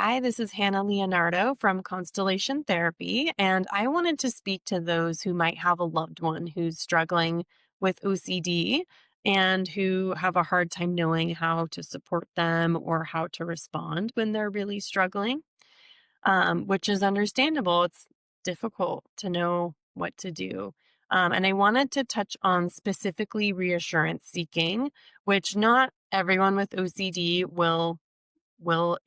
Hi, this is Hannah Leonardo from Constellation Therapy, and I wanted to speak to those who might have a loved one who's struggling with OCD and who have a hard time knowing how to support them or how to respond when they're really struggling, which is understandable. It's difficult to know what to do. And I wanted to touch on specifically reassurance seeking, which not everyone with OCD will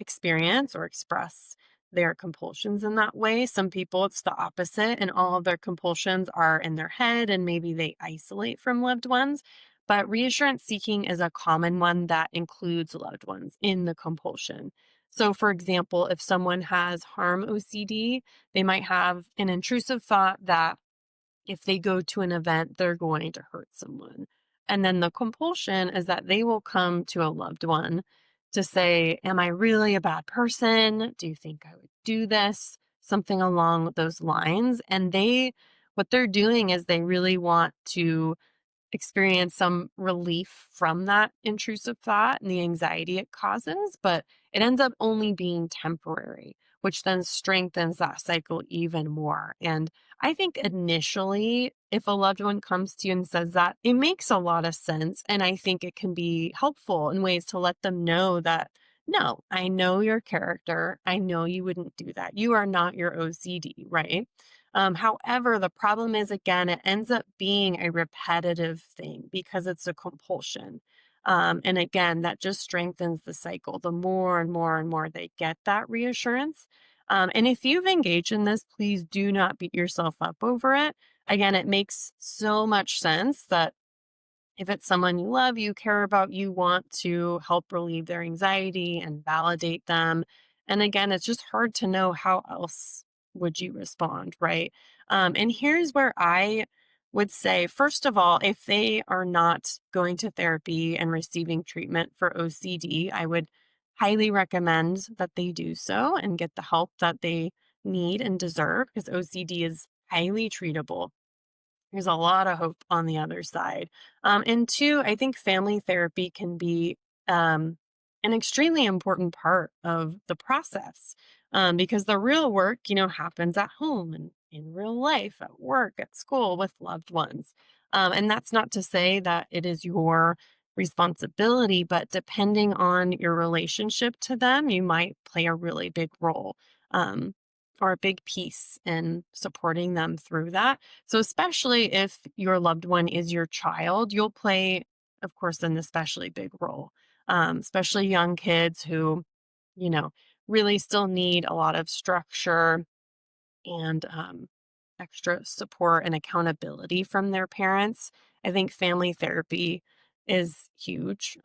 experience or express their compulsions in that way. Some people, it's the opposite, and all of their compulsions are in their head, and maybe they isolate from loved ones. But reassurance seeking is a common one that includes loved ones in the compulsion. So, for example, if someone has harm OCD, they might have an intrusive thought that if they go to an event, they're going to hurt someone. And then the compulsion is that they will come to a loved one to say, am I really a bad person? Do you think I would do this? Something along those lines. And what they're doing is they really want to experience some relief from that intrusive thought and the anxiety it causes, but it ends up only being temporary, which then strengthens that cycle even more. And I think initially, if a loved one comes to you and says that, it makes a lot of sense. And I think it can be helpful in ways to let them know that, no, I know your character. I know you wouldn't do that. You are not your OCD, right? However, the problem is, again, it ends up being a repetitive thing because it's a compulsion. And again, that just strengthens the cycle. The more and more and more they get that reassurance. And if you've engaged in this, please do not beat yourself up over it. Again, it makes so much sense that if it's someone you love, you care about, you want to help relieve their anxiety and validate them. And again, it's just hard to know how else would you respond, right? And here's where I would say, first of all, if they are not going to therapy and receiving treatment for OCD, I would highly recommend that they do so and get the help that they need and deserve because OCD is highly treatable. There's a lot of hope on the other side. And two, I think family therapy can be an extremely important part of the process because the real work, happens at home and in real life, at work, at school, with loved ones. And that's not to say that it is your responsibility, but depending on your relationship to them, you might play a really big role or a big piece in supporting them through that. So, especially if your loved one is your child, you'll play, of course, an especially big role, especially young kids who, you know, really still need a lot of structure and extra support and accountability from their parents. I think family therapy is huge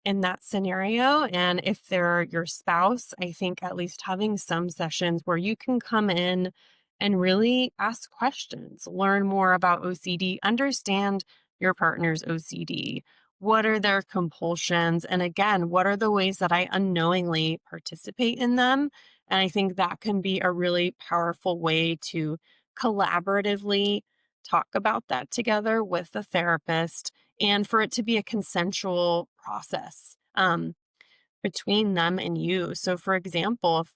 in that scenario. And if they're your spouse, I think at least having some sessions where you can come in and really ask questions, learn more about OCD, understand your partner's OCD. What are their compulsions? And again, what are the ways that I unknowingly participate in them? And I think that can be a really powerful way to collaboratively talk about that together with the therapist and for it to be a consensual process between them and you. So, for example, if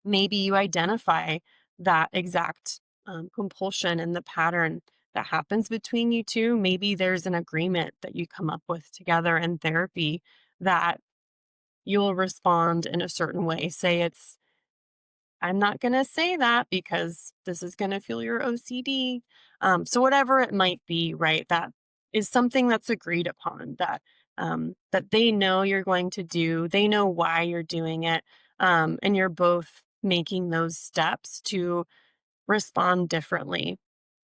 maybe you identify that exact compulsion and the pattern that happens between you two, maybe there's an agreement that you come up with together in therapy that you'll respond in a certain way. Say it's I'm not going to say that because this is going to fuel your OCD. So whatever it might be, right? That is something that's agreed upon that they know you're going to do. They know why you're doing it, and you're both making those steps to respond differently,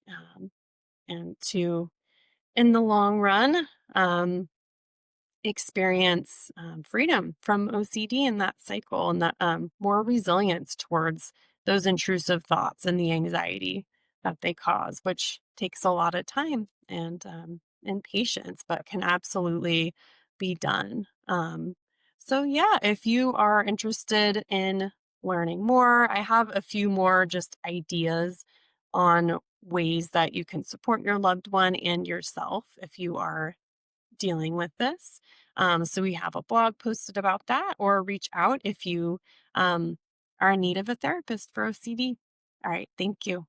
um, and to in the long run. Experience freedom from OCD in that cycle and that more resilience towards those intrusive thoughts and the anxiety that they cause, which takes a lot of time and patience, but can absolutely be done. So yeah, if you are interested in learning more, I have a few more just ideas on ways that you can support your loved one and yourself if you are dealing with this. So we have a blog posted about that, or reach out if you um, are in need of a therapist for OCD. All right. Thank you.